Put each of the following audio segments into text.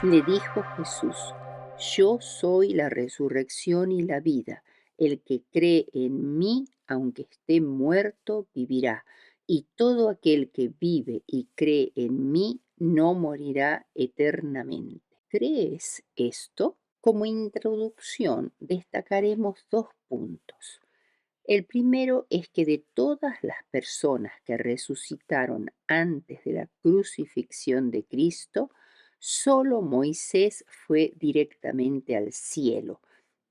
Le dijo Jesús: Yo soy la resurrección y la vida. El que cree en mí, aunque esté muerto, vivirá. Y todo aquel que vive y cree en mí no morirá eternamente. ¿Crees esto? Como introducción destacaremos dos puntos. El primero es que de todas las personas que resucitaron antes de la crucifixión de Cristo, solo Moisés fue directamente al cielo.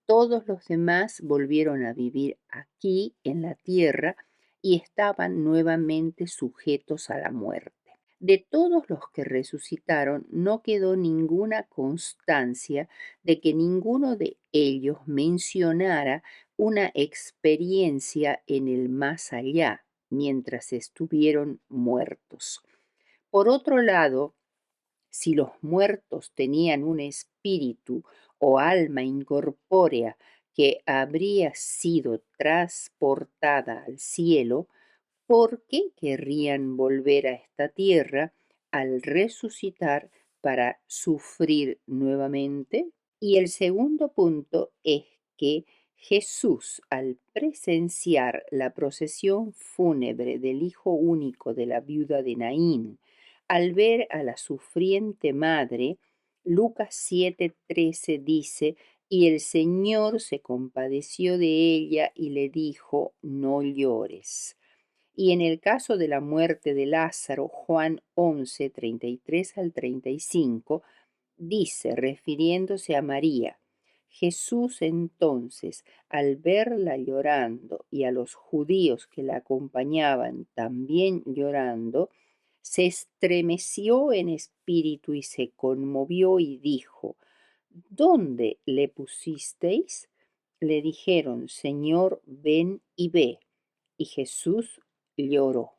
Todos los demás volvieron a vivir aquí en la tierra y estaban nuevamente sujetos a la muerte. De todos los que resucitaron no quedó ninguna constancia de que ninguno de ellos mencionara una experiencia en el más allá mientras estuvieron muertos. Por otro lado, si los muertos tenían un espíritu o alma incorpórea que habría sido transportada al cielo, ¿por qué querrían volver a esta tierra al resucitar para sufrir nuevamente? Y el segundo punto es que Jesús, al presenciar la procesión fúnebre del hijo único de la viuda de Naín, al ver a la sufriente madre, Lucas 7:13 dice, y el Señor se compadeció de ella y le dijo, no llores. Y en el caso de la muerte de Lázaro, Juan 11:33 al 35, dice, refiriéndose a María, Jesús entonces, al verla llorando y a los judíos que la acompañaban también llorando, se estremeció en espíritu y se conmovió y dijo, ¿dónde le pusisteis? Le dijeron, Señor, ven y ve. Y Jesús lloró.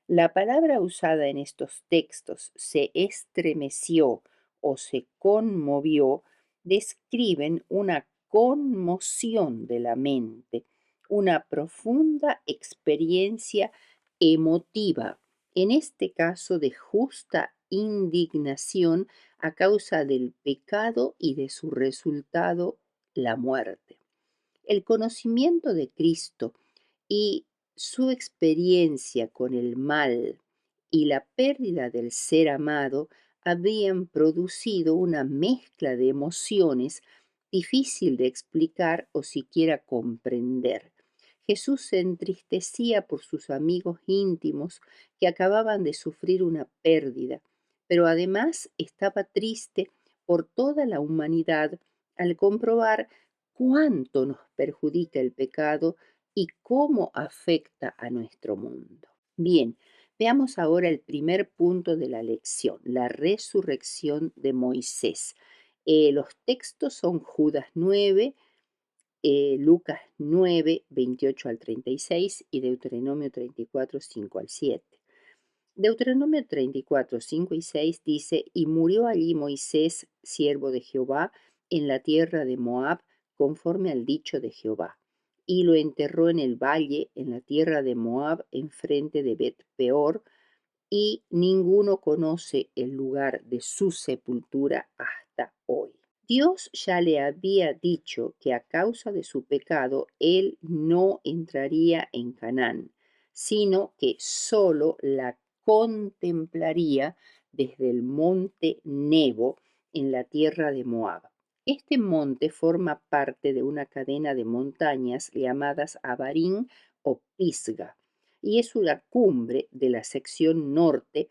La palabra usada en estos textos, se estremeció o se conmovió, describen una conmoción de la mente, una profunda experiencia emotiva, en este caso de justa indignación a causa del pecado y de su resultado, la muerte. El conocimiento de Cristo y su experiencia con el mal y la pérdida del ser amado habían producido una mezcla de emociones difícil de explicar o siquiera comprender. Jesús se entristecía por sus amigos íntimos que acababan de sufrir una pérdida, pero además estaba triste por toda la humanidad al comprobar cuánto nos perjudica el pecado y cómo afecta a nuestro mundo. Bien, veamos ahora el primer punto de la lección, la resurrección de Moisés. Los textos son Judas 9, Lucas 9, 28 al 36 y Deuteronomio 34, 5 al 7. Deuteronomio 34, 5 y 6 dice, y murió allí Moisés, siervo de Jehová, en la tierra de Moab, conforme al dicho de Jehová. Y lo enterró en el valle, en la tierra de Moab, enfrente de Bet-peor, y ninguno conoce el lugar de su sepultura hasta hoy. Dios ya le había dicho que a causa de su pecado él no entraría en Canaán, sino que solo la contemplaría desde el monte Nebo en la tierra de Moab. Este monte forma parte de una cadena de montañas llamadas Abarín o Pisga, y es una cumbre de la sección norte,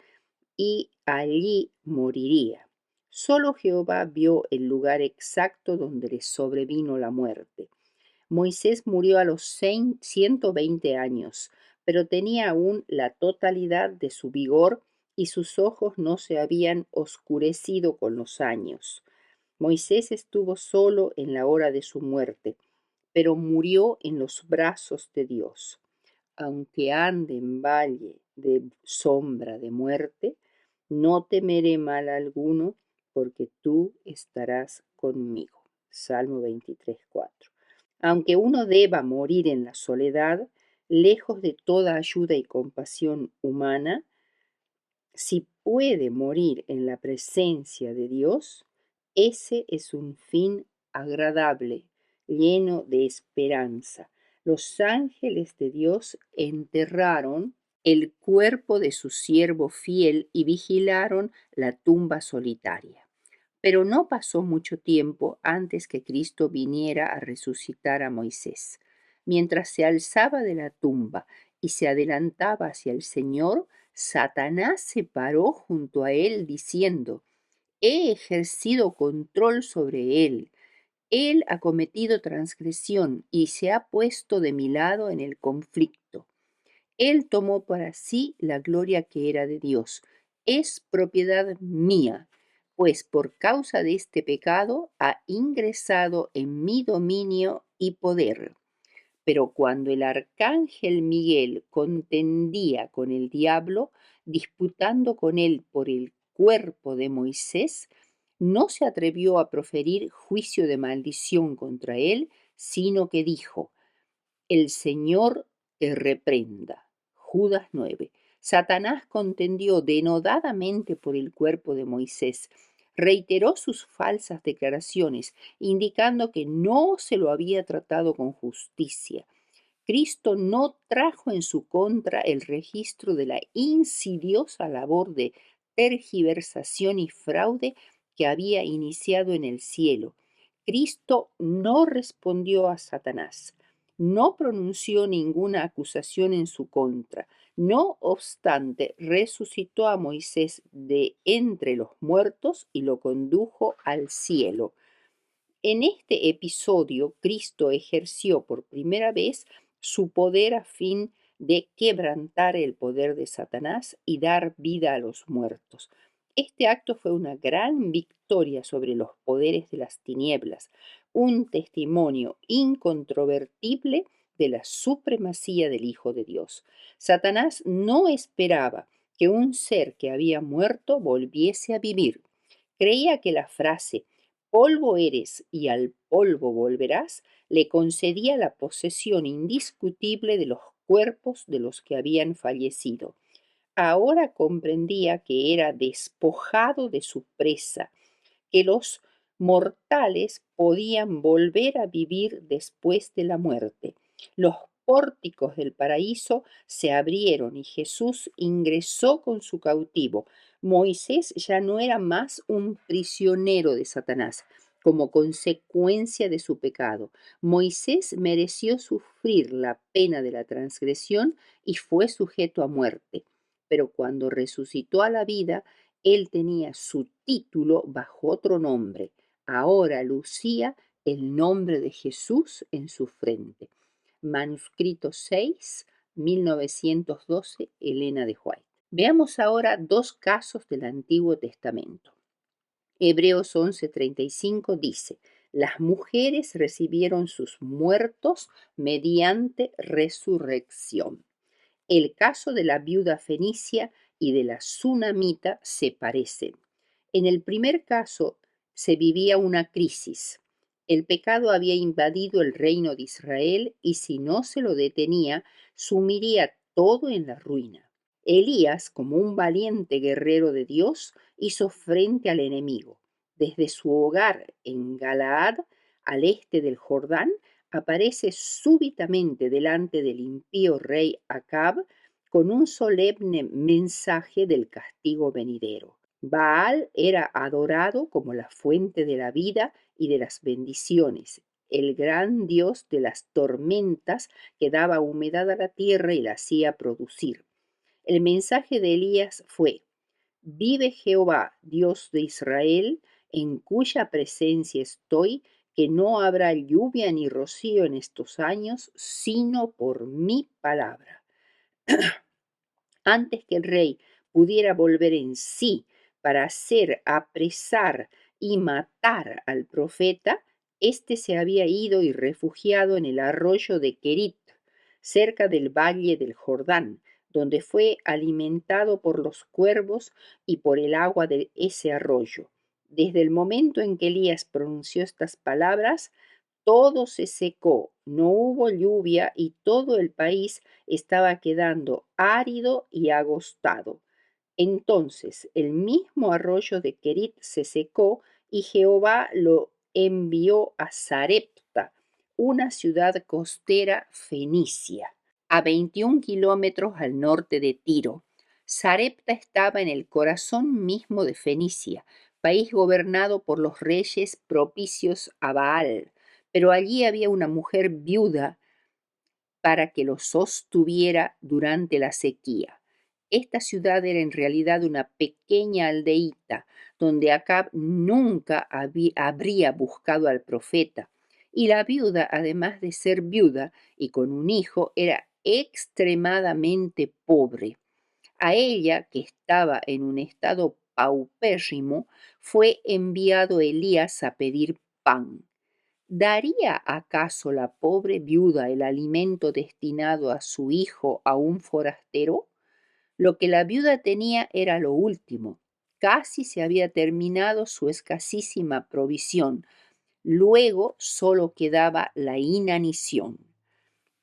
y allí moriría. Solo Jehová vio el lugar exacto donde le sobrevino la muerte. Moisés murió a los 120 años, pero tenía aún la totalidad de su vigor y sus ojos no se habían oscurecido con los años. Moisés estuvo solo en la hora de su muerte, pero murió en los brazos de Dios. Aunque ande en valle de sombra de muerte, no temeré mal alguno, porque tú estarás conmigo. Salmo 23:4. Aunque uno deba morir en la soledad, lejos de toda ayuda y compasión humana, si puede morir en la presencia de Dios, ese es un fin agradable, lleno de esperanza. Los ángeles de Dios enterraron el cuerpo de su siervo fiel y vigilaron la tumba solitaria. Pero no pasó mucho tiempo antes que Cristo viniera a resucitar a Moisés. Mientras se alzaba de la tumba y se adelantaba hacia el Señor, Satanás se paró junto a él diciendo: He ejercido control sobre él. Él ha cometido transgresión y se ha puesto de mi lado en el conflicto. Él tomó para sí la gloria que era de Dios. Es propiedad mía, pues por causa de este pecado ha ingresado en mi dominio y poder. Pero cuando el arcángel Miguel contendía con el diablo, disputando con él por el cuerpo de Moisés, no se atrevió a proferir juicio de maldición contra él, sino que dijo: El Señor te reprenda. Judas 9. Satanás contendió denodadamente por el cuerpo de Moisés. Reiteró sus falsas declaraciones, indicando que no se lo había tratado con justicia. Cristo no trajo en su contra el registro de la insidiosa labor de tergiversación y fraude que había iniciado en el cielo. Cristo no respondió a Satanás, no pronunció ninguna acusación en su contra. No obstante, resucitó a Moisés de entre los muertos y lo condujo al cielo. En este episodio, Cristo ejerció por primera vez su poder a fin de quebrantar el poder de Satanás y dar vida a los muertos. Este acto fue una gran victoria sobre los poderes de las tinieblas, un testimonio incontrovertible de la supremacía del Hijo de Dios. Satanás no esperaba que un ser que había muerto volviese a vivir. Creía que la frase polvo eres y al polvo volverás le concedía la posesión indiscutible de los cuerpos de los que habían fallecido. Ahora comprendía que era despojado de su presa, que los mortales podían volver a vivir después de la muerte. Los pórticos del paraíso se abrieron y Jesús ingresó con su cautivo. Moisés ya no era más un prisionero de Satanás como consecuencia de su pecado. Moisés mereció sufrir la pena de la transgresión y fue sujeto a muerte. Pero cuando resucitó a la vida, él tenía su título bajo otro nombre. Ahora lucía el nombre de Jesús en su frente. Manuscrito 6, 1912, Elena de White. Veamos ahora dos casos del Antiguo Testamento. Hebreos 11:35 dice: Las mujeres recibieron sus muertos mediante resurrección. El caso de la viuda fenicia y de la sunamita se parecen. En el primer caso se vivía una crisis. El pecado había invadido el reino de Israel y si no se lo detenía, sumiría todo en la ruina. Elías, como un valiente guerrero de Dios, hizo frente al enemigo. Desde su hogar en Galaad, al este del Jordán, aparece súbitamente delante del impío rey Acab con un solemne mensaje del castigo venidero. Baal era adorado como la fuente de la vida y de las bendiciones, el gran dios de las tormentas que daba humedad a la tierra y la hacía producir. El mensaje de Elías fue: Vive Jehová, Dios de Israel, en cuya presencia estoy, que no habrá lluvia ni rocío en estos años, sino por mi palabra. Antes que el rey pudiera volver en sí para hacer apresar y matar al profeta, éste se había ido y refugiado en el arroyo de Querit, cerca del valle del Jordán, donde fue alimentado por los cuervos y por el agua de ese arroyo. Desde el momento en que Elías pronunció estas palabras, todo se secó, no hubo lluvia y todo el país estaba quedando árido y agostado. Entonces el mismo arroyo de Kerit se secó y Jehová lo envió a Sarepta, una ciudad costera fenicia, a 21 kilómetros al norte de Tiro. Sarepta estaba en el corazón mismo de Fenicia, país gobernado por los reyes propicios a Baal, pero allí había una mujer viuda para que lo sostuviera durante la sequía. Esta ciudad era en realidad una pequeña aldeíta donde Acab nunca habría buscado al profeta. Y la viuda, además de ser viuda y con un hijo, era extremadamente pobre. A ella, que estaba en un estado paupérrimo, fue enviado Elías a pedir pan. ¿Daría acaso la pobre viuda el alimento destinado a su hijo a un forastero? Lo que la viuda tenía era lo último. Casi se había terminado su escasísima provisión. Luego solo quedaba la inanición.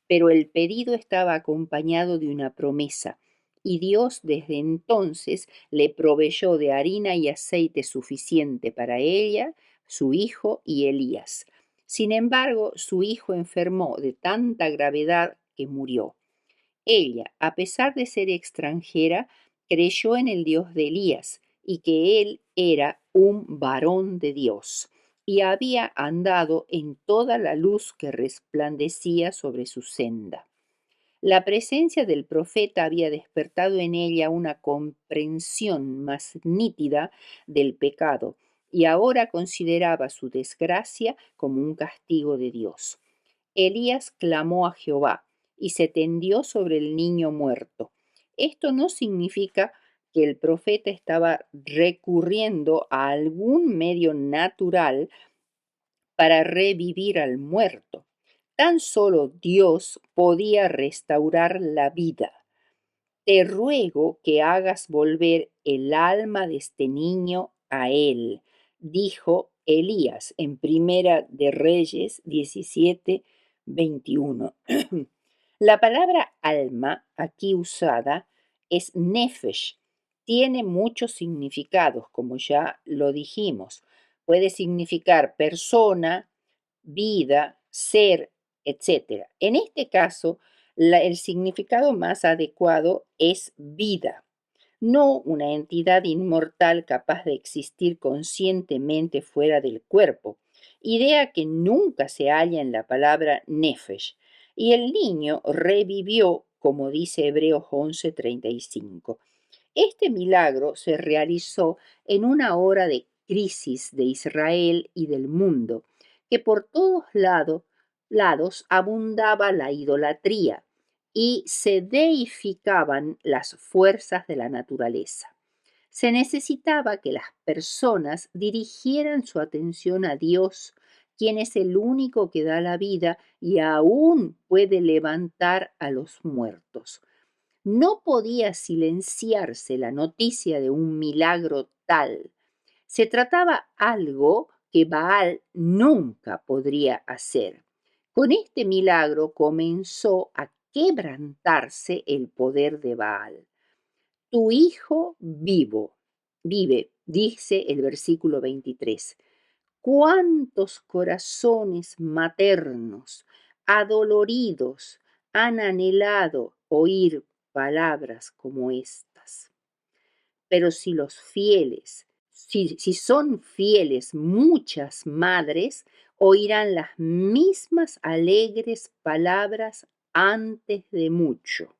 Pero el pedido estaba acompañado de una promesa, y Dios desde entonces le proveyó de harina y aceite suficiente para ella, su hijo y Elías. Sin embargo, su hijo enfermó de tanta gravedad que murió. Ella, a pesar de ser extranjera, creyó en el Dios de Elías y que él era un varón de Dios y había andado en toda la luz que resplandecía sobre su senda. La presencia del profeta había despertado en ella una comprensión más nítida del pecado y ahora consideraba su desgracia como un castigo de Dios. Elías clamó a Jehová y se tendió sobre el niño muerto. Esto no significa que el profeta estaba recurriendo a algún medio natural para revivir al muerto. Tan solo Dios podía restaurar la vida. Te ruego que hagas volver el alma de este niño a él, dijo Elías en Primera de Reyes 17:21. La palabra alma aquí usada es nefesh. Tiene muchos significados, como ya lo dijimos. Puede significar persona, vida, ser, etcétera. En este caso, el significado más adecuado es vida, no una entidad inmortal capaz de existir conscientemente fuera del cuerpo, idea que nunca se halla en la palabra nefesh. Y el niño revivió, como dice Hebreos 11:35. Este milagro se realizó en una hora de crisis de Israel y del mundo, que por todos lados abundaba la idolatría y se deificaban las fuerzas de la naturaleza. Se necesitaba que las personas dirigieran su atención a Dios, quien es el único que da la vida y aún puede levantar a los muertos. No podía silenciarse la noticia de un milagro tal. Se trataba algo que Baal nunca podría hacer. Con este milagro comenzó a quebrantarse el poder de Baal. Tu hijo vive, dice el versículo 23. ¿Cuántos corazones maternos, adoloridos, han anhelado oír palabras como estas? Pero si son fieles muchas madres, oirán las mismas alegres palabras antes de mucho.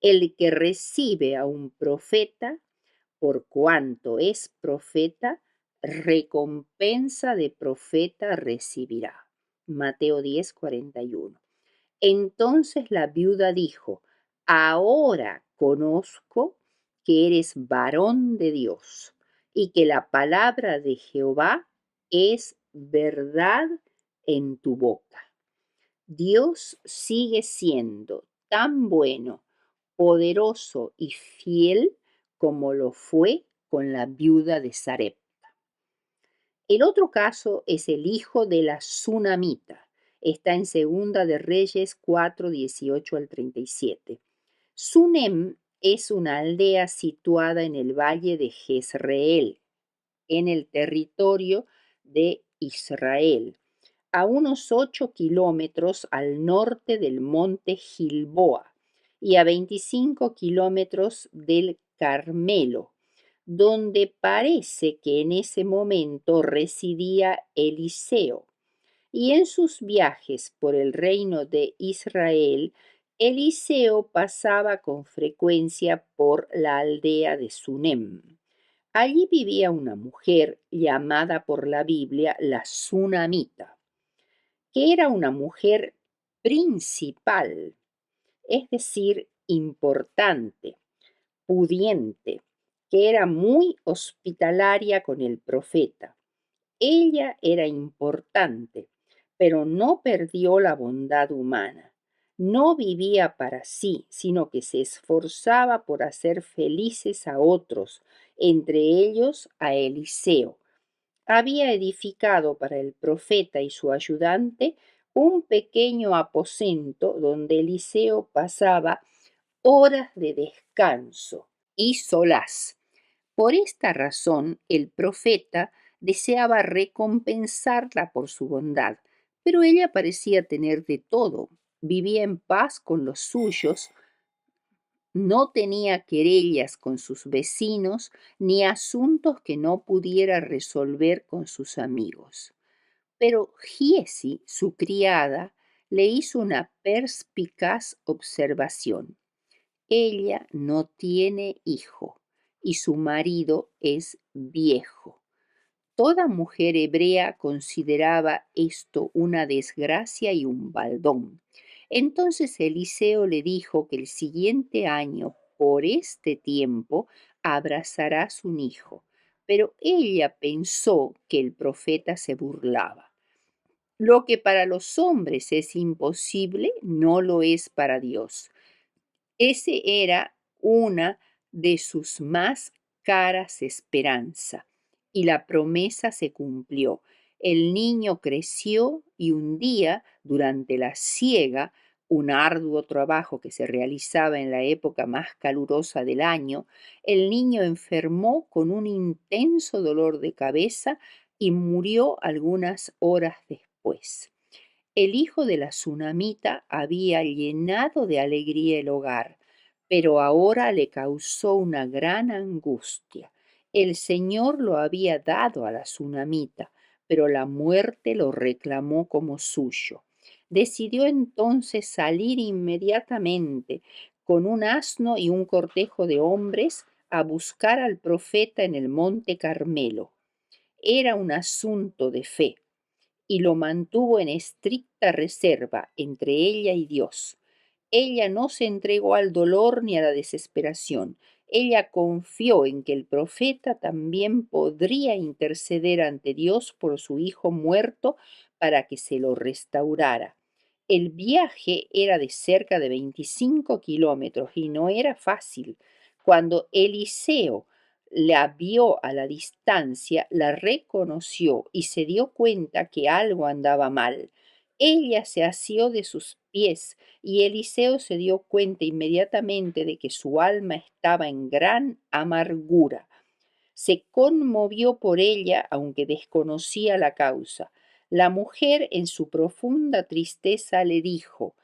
El que recibe a un profeta, por cuanto es profeta, recompensa de profeta recibirá. Mateo 10:41. Entonces la viuda dijo, ahora conozco que eres varón de Dios y que la palabra de Jehová es verdad en tu boca. Dios sigue siendo tan bueno, poderoso y fiel como lo fue con la viuda de Sarepta. El otro caso es el hijo de la Sunamita. Está en Segunda de Reyes 4:18 al 37. Sunem Es una aldea situada en el valle de Jezreel, en el territorio de Israel, a unos 8 kilómetros al norte del monte Gilboa y a 25 kilómetros del Carmelo, donde parece que en ese momento residía Eliseo. Y en sus viajes por el reino de Israel, Eliseo pasaba con frecuencia por la aldea de Sunem. Allí vivía una mujer llamada por la Biblia la Sunamita, que era una mujer principal, es decir, importante, pudiente, que era muy hospitalaria con el profeta. Ella era importante, pero no perdió la bondad humana. No vivía para sí, sino que se esforzaba por hacer felices a otros, entre ellos a Eliseo. Había edificado para el profeta y su ayudante un pequeño aposento donde Eliseo pasaba horas de descanso y solaz. Por esta razón, el profeta deseaba recompensarla por su bondad, pero ella parecía tener de todo. Vivía en paz con los suyos, no tenía querellas con sus vecinos ni asuntos que no pudiera resolver con sus amigos. Pero Giesi, su criada, le hizo una perspicaz observación. Ella no tiene hijo y su marido es viejo. Toda mujer hebrea consideraba esto una desgracia y un baldón. Entonces Eliseo le dijo que el siguiente año, por este tiempo, abrazarás un hijo. Pero ella pensó que el profeta se burlaba. Lo que para los hombres es imposible, no lo es para Dios. Ese era una de sus más caras esperanzas, y la promesa se cumplió. El niño creció y un día, durante la siega, un arduo trabajo que se realizaba en la época más calurosa del año, el niño enfermó con un intenso dolor de cabeza y murió algunas horas después. El hijo de la tsunamita había llenado de alegría el hogar, pero ahora le causó una gran angustia. El Señor lo había dado a la tsunamita, pero la muerte lo reclamó como suyo. Decidió entonces salir inmediatamente con un asno y un cortejo de hombres a buscar al profeta en el monte Carmelo. Era un asunto de fe y lo mantuvo en estricta reserva entre ella y Dios. Ella no se entregó al dolor ni a la desesperación. Ella confió en que el profeta también podría interceder ante Dios por su hijo muerto para que se lo restaurara. El viaje era de cerca de 25 kilómetros y no era fácil. Cuando Eliseo la vio a la distancia, la reconoció y se dio cuenta que algo andaba mal. Ella se asió de sus pies y Eliseo se dio cuenta inmediatamente de que su alma estaba en gran amargura. Se conmovió por ella, aunque desconocía la causa. La mujer, en su profunda tristeza, le dijo: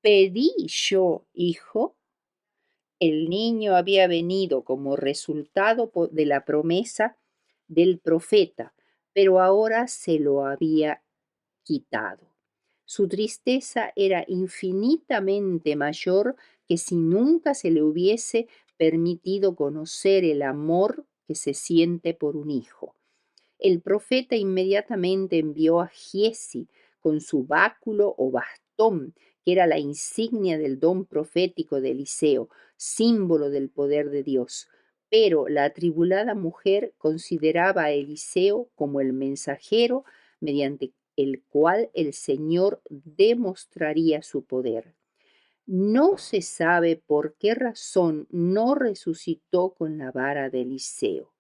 ¿Pedí yo hijo? El niño había venido como resultado de la promesa del profeta, pero ahora se lo había quitado. Su tristeza era infinitamente mayor que si nunca se le hubiese permitido conocer el amor que se siente por un hijo. El profeta inmediatamente envió a Giesi con su báculo o bastón, que era la insignia del don profético de Eliseo, símbolo del poder de Dios. Pero la atribulada mujer consideraba a Eliseo como el mensajero mediante el cual el Señor demostraría su poder. No se sabe por qué razón no resucitó con la vara de Eliseo.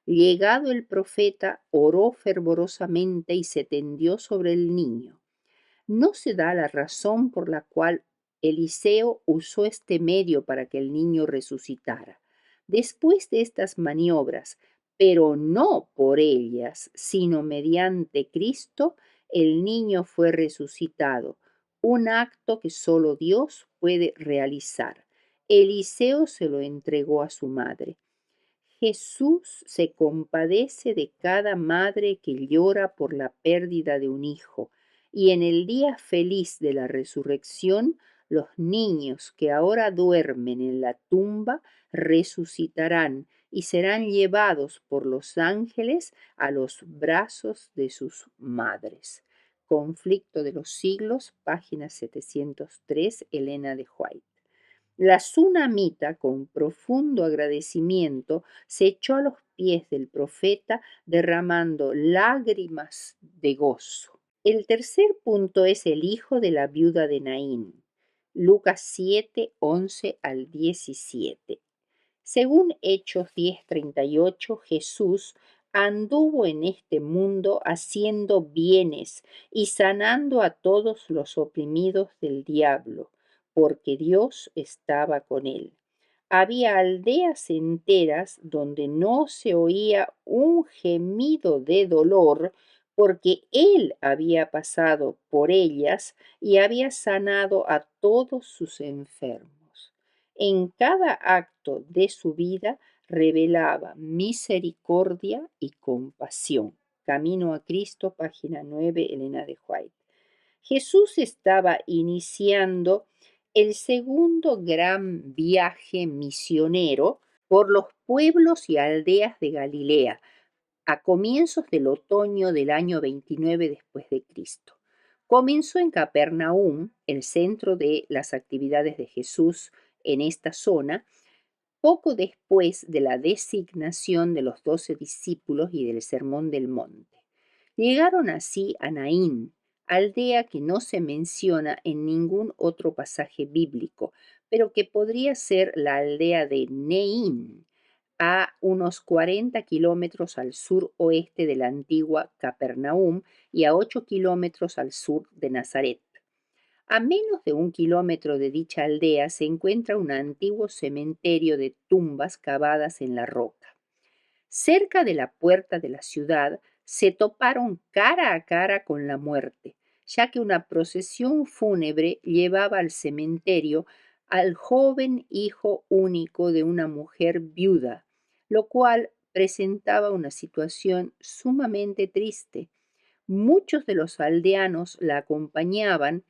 Llegado el profeta, oró fervorosamente y se tendió sobre el niño. No se da la razón por la cual Eliseo usó este medio para que el niño resucitara. Después de estas maniobras, pero no por ellas, sino mediante Cristo, el niño fue resucitado, un acto que solo Dios puede realizar. Eliseo se lo entregó a su madre. Jesús se compadece de cada madre que llora por la pérdida de un hijo, y en el día feliz de la resurrección, los niños que ahora duermen en la tumba resucitarán y serán llevados por los ángeles a los brazos de sus madres. Conflicto de los siglos, página 703, Elena de White. La tsunamita, con profundo agradecimiento, se echó a los pies del profeta derramando lágrimas de gozo. El tercer punto es el hijo de la viuda de Naín. Lucas 7, 11 al 17. Según Hechos 10:38, Jesús anduvo en este mundo haciendo bienes y sanando a todos los oprimidos del diablo, porque Dios estaba con él. Había aldeas enteras donde no se oía un gemido de dolor, porque Él había pasado por ellas y había sanado a todos sus enfermos. En cada acto de su vida revelaba misericordia y compasión. Camino a Cristo, página 9, Elena de White. Jesús estaba iniciando el segundo gran viaje misionero por los pueblos y aldeas de Galilea a comienzos del otoño del año 29 después de Cristo. Comenzó en Capernaum, el centro de las actividades de Jesús en esta zona, poco después de la designación de los 12 discípulos y del Sermón del Monte. Llegaron así a Naín, aldea que no se menciona en ningún otro pasaje bíblico, pero que podría ser la aldea de Neín, a unos 40 kilómetros al suroeste de la antigua Capernaum y a 8 kilómetros al sur de Nazaret. A menos de 1 kilómetro de dicha aldea se encuentra un antiguo cementerio de tumbas cavadas en la roca. Cerca de la puerta de la ciudad se toparon cara a cara con la muerte, ya que una procesión fúnebre llevaba al cementerio al joven hijo único de una mujer viuda, lo cual presentaba una situación sumamente triste. Muchos de los aldeanos la acompañaban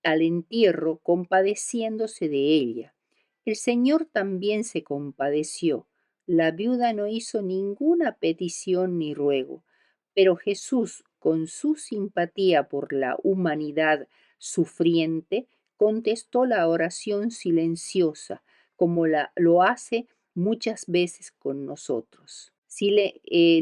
al entierro compadeciéndose de ella. El Señor también se compadeció. La viuda no hizo ninguna petición ni ruego, pero Jesús, con su simpatía por la humanidad sufriente, contestó la oración silenciosa, como lo hace muchas veces con nosotros.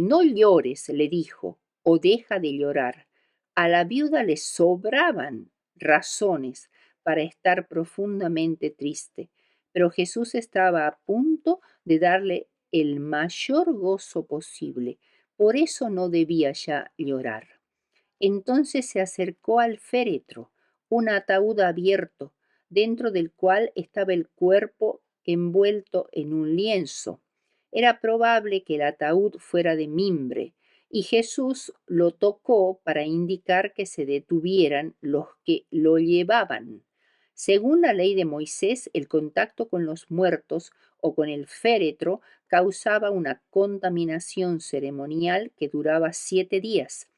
No llores, le dijo, o deja de llorar. A la viuda le sobraban razones para estar profundamente triste, pero Jesús estaba a punto de darle el mayor gozo posible, por eso no debía ya llorar. Entonces se acercó al féretro, un ataúd abierto, dentro del cual estaba el cuerpo envuelto en un lienzo. Era probable que el ataúd fuera de mimbre, y Jesús lo tocó para indicar que se detuvieran los que lo llevaban. Según la ley de Moisés, el contacto con los muertos o con el féretro causaba una contaminación ceremonial que duraba 7 días,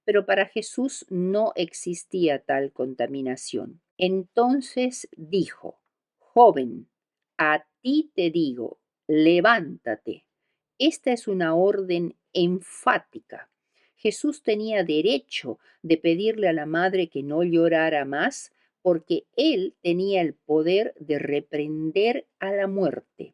pero para Jesús no existía tal contaminación. Entonces dijo: Joven, a ti te digo, levántate. Esta es una orden enfática. Jesús tenía derecho de pedirle a la madre que no llorara más, porque él tenía el poder de reprender a la muerte.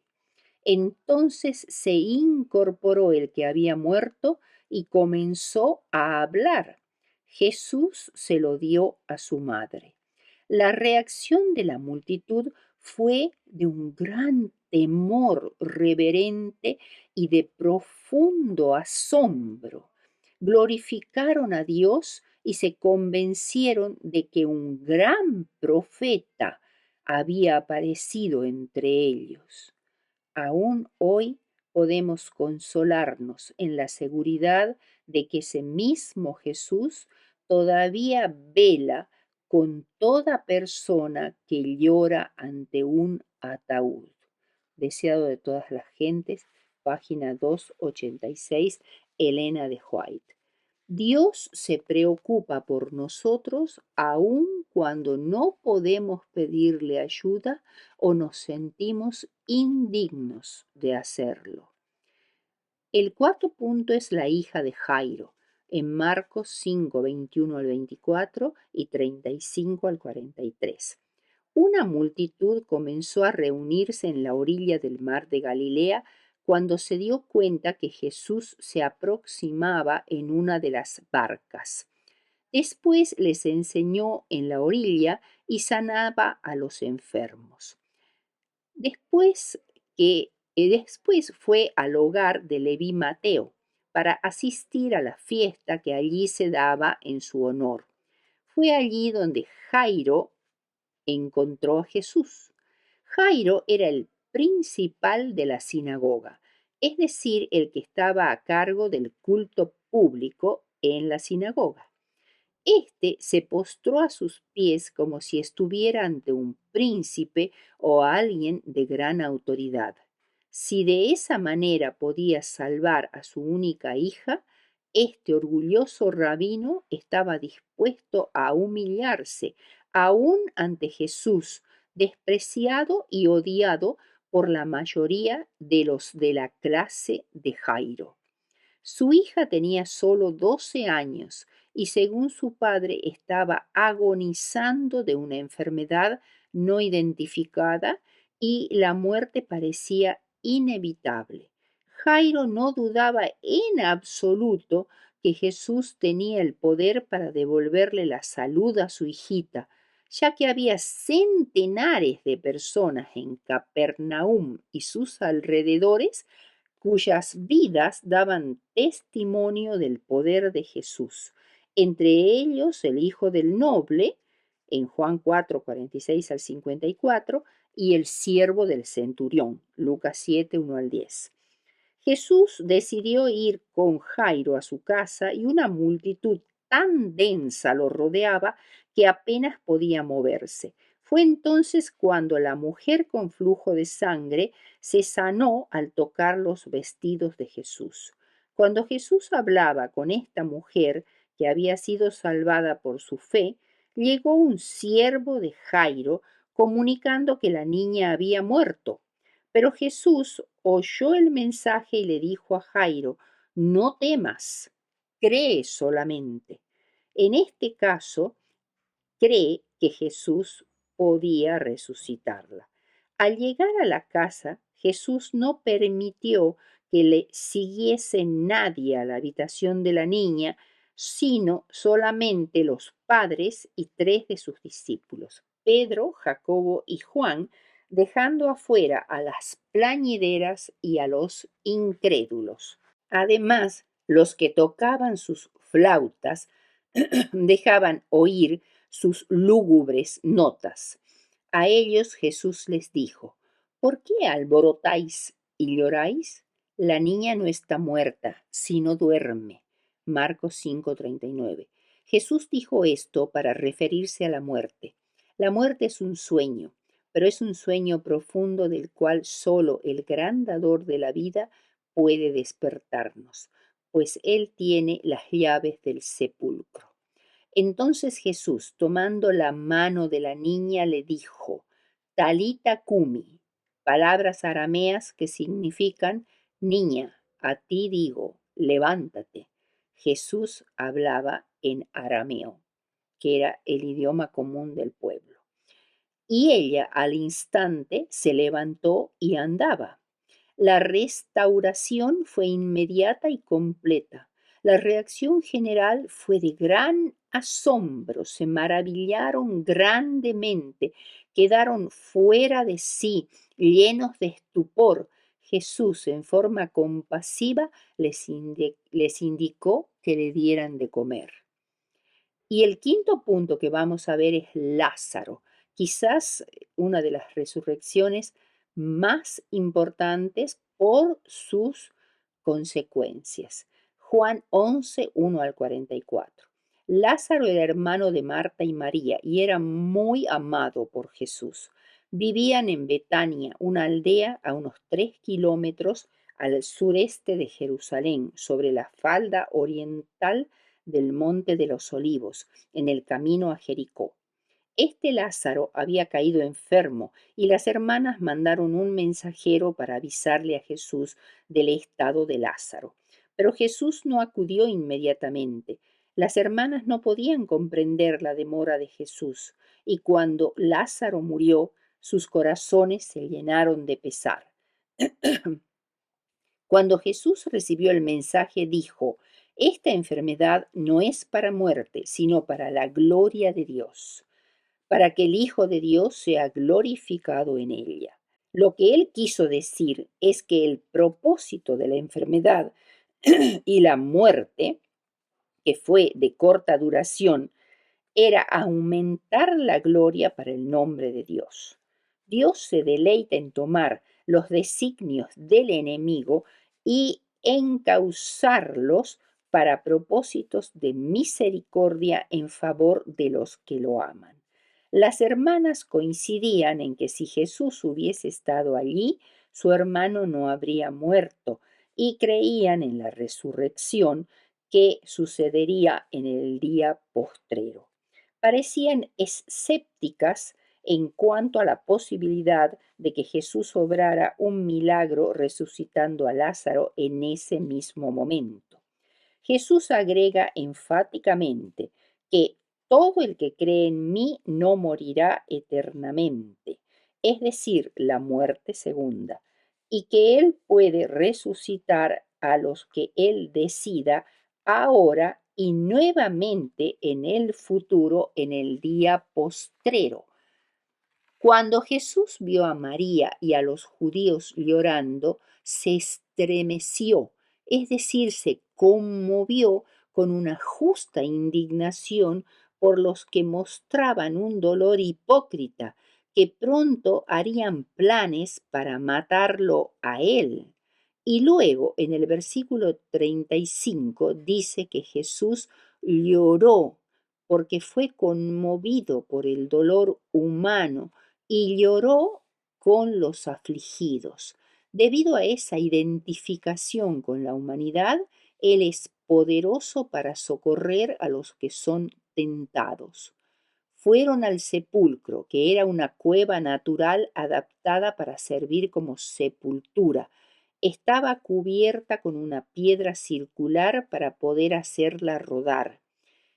Entonces se incorporó el que había muerto y comenzó a hablar. Jesús se lo dio a su madre. La reacción de la multitud fue de un gran temor reverente y de profundo asombro. Glorificaron a Dios y se convencieron de que un gran profeta había aparecido entre ellos. Aún hoy podemos consolarnos en la seguridad de que ese mismo Jesús todavía vela con toda persona que llora ante un ataúd. Deseado de todas las gentes, página 286, Elena de White. Dios se preocupa por nosotros aun cuando no podemos pedirle ayuda o nos sentimos indignos de hacerlo. El cuarto punto es la hija de Jairo, en Marcos 5, 21 al 24 y 35 al 43. Una multitud comenzó a reunirse en la orilla del mar de Galilea cuando se dio cuenta que Jesús se aproximaba en una de las barcas. Después les enseñó en la orilla y sanaba a los enfermos. Después después fue al hogar de Leví Mateo para asistir a la fiesta que allí se daba en su honor. Fue allí donde Jairo encontró a Jesús. Jairo era el principal de la sinagoga, es decir, el que estaba a cargo del culto público en la sinagoga. Este se postró a sus pies como si estuviera ante un príncipe o alguien de gran autoridad. Si de esa manera podía salvar a su única hija, este orgulloso rabino estaba dispuesto a humillarse aún ante Jesús, despreciado y odiado por la mayoría de los de la clase de Jairo. Su hija tenía solo 12 años y según su padre estaba agonizando de una enfermedad no identificada y la muerte parecía inevitable. Jairo no dudaba en absoluto que Jesús tenía el poder para devolverle la salud a su hijita, ya que había centenares de personas en Capernaum y sus alrededores cuyas vidas daban testimonio del poder de Jesús. Entre ellos el hijo del noble, en Juan 4, 46 al 54, y el siervo del centurión, Lucas 7, 1 al 10. Jesús decidió ir con Jairo a su casa y una multitud tan densa lo rodeaba que apenas podía moverse. Fue entonces cuando la mujer con flujo de sangre se sanó al tocar los vestidos de Jesús. Cuando Jesús hablaba con esta mujer, que había sido salvada por su fe, llegó un siervo de Jairo comunicando que la niña había muerto. Pero Jesús oyó el mensaje y le dijo a Jairo, no temas, cree solamente. En este caso, cree que Jesús podía resucitarla. Al llegar a la casa, Jesús no permitió que le siguiese nadie a la habitación de la niña, sino solamente los padres y 3 de sus discípulos, Pedro, Jacobo y Juan, dejando afuera a las plañideras y a los incrédulos. Además, los que tocaban sus flautas dejaban oír sus lúgubres notas. A ellos Jesús les dijo, ¿por qué alborotáis y lloráis? La niña no está muerta, sino duerme. Marcos 5:39. Jesús dijo esto para referirse a la muerte. La muerte es un sueño, pero es un sueño profundo del cual solo el gran dador de la vida puede despertarnos, pues Él tiene las llaves del sepulcro. Entonces Jesús, tomando la mano de la niña, le dijo, Talita Kumi, palabras arameas que significan, niña, a ti digo, levántate. Jesús hablaba en arameo, que era el idioma común del pueblo. Y ella al instante se levantó y andaba. La restauración fue inmediata y completa. La reacción general fue de gran asombro, se maravillaron grandemente, quedaron fuera de sí, llenos de estupor. Jesús, en forma compasiva, les indicó que le dieran de comer. Y el quinto punto que vamos a ver es Lázaro, quizás una de las resurrecciones más importantes por sus consecuencias. Juan 11, 1 al 44. Lázaro era hermano de Marta y María y era muy amado por Jesús. Vivían en Betania, una aldea a unos 3 kilómetros al sureste de Jerusalén, sobre la falda oriental del Monte de los Olivos, en el camino a Jericó. Este Lázaro había caído enfermo y las hermanas mandaron un mensajero para avisarle a Jesús del estado de Lázaro. Pero Jesús no acudió inmediatamente. Las hermanas no podían comprender la demora de Jesús, y cuando Lázaro murió, sus corazones se llenaron de pesar. Cuando Jesús recibió el mensaje, dijo: Esta enfermedad no es para muerte, sino para la gloria de Dios, para que el Hijo de Dios sea glorificado en ella. Lo que él quiso decir es que el propósito de la enfermedad y la muerte, que fue de corta duración, era aumentar la gloria para el nombre de Dios. Dios se deleita en tomar los designios del enemigo y encauzarlos para propósitos de misericordia en favor de los que lo aman. Las hermanas coincidían en que si Jesús hubiese estado allí, su hermano no habría muerto, y creían en la resurrección que sucedería en el día postrero. Parecían escépticas en cuanto a la posibilidad de que Jesús obrara un milagro resucitando a Lázaro en ese mismo momento. Jesús agrega enfáticamente que todo el que cree en mí no morirá eternamente, es decir, la muerte segunda, y que Él puede resucitar a los que Él decida ahora y nuevamente en el futuro, en el día postrero. Cuando Jesús vio a María y a los judíos llorando, se estremeció, es decir, se conmovió con una justa indignación por los que mostraban un dolor hipócrita, que pronto harían planes para matarlo a él. Y luego en el versículo 35 dice que Jesús lloró porque fue conmovido por el dolor humano y lloró con los afligidos. Debido a esa identificación con la humanidad, Él es poderoso para socorrer a los que son tentados. Fueron al sepulcro, que era una cueva natural adaptada para servir como sepultura. Estaba cubierta con una piedra circular para poder hacerla rodar.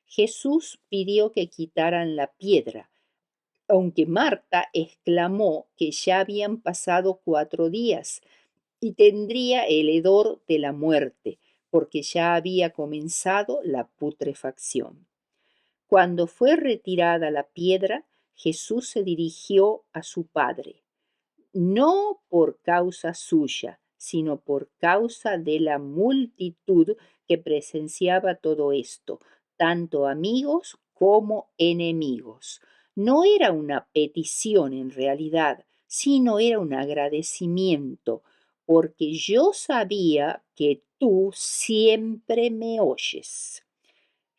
Jesús pidió que quitaran la piedra, aunque Marta exclamó que ya habían pasado 4 días y tendría el hedor de la muerte, porque ya había comenzado la putrefacción. Cuando fue retirada la piedra, Jesús se dirigió a su Padre, no por causa suya, sino por causa de la multitud que presenciaba todo esto, tanto amigos como enemigos. No era una petición en realidad, sino era un agradecimiento, porque yo sabía que tú siempre me oyes.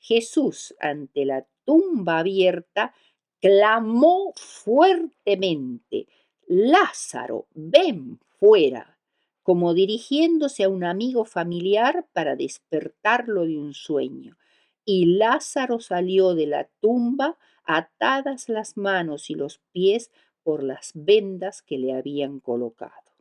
Jesús, ante la tumba abierta, clamó fuertemente: Lázaro, ven fuera, como dirigiéndose a un amigo familiar para despertarlo de un sueño. Y Lázaro salió de la tumba, atadas las manos y los pies por las vendas que le habían colocado.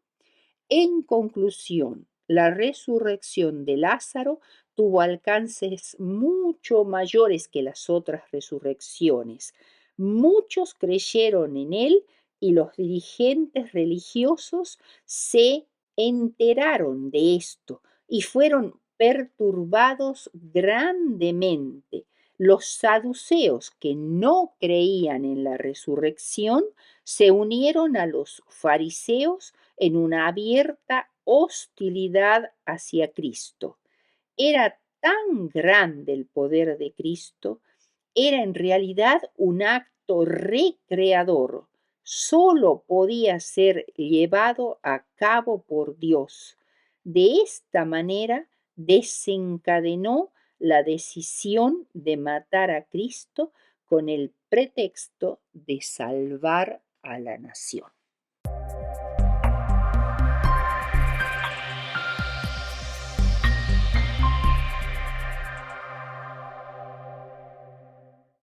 En conclusión, la resurrección de Lázaro tuvo alcances mucho mayores que las otras resurrecciones. Muchos creyeron en él y los dirigentes religiosos se enteraron de esto y fueron perturbados grandemente. Los saduceos, que no creían en la resurrección, se unieron a los fariseos en una abierta hostilidad hacia Cristo. Era tan grande el poder de Cristo, era en realidad un acto acto recreador solo podía ser llevado a cabo por Dios. De esta manera desencadenó la decisión de matar a Cristo con el pretexto de salvar a la nación.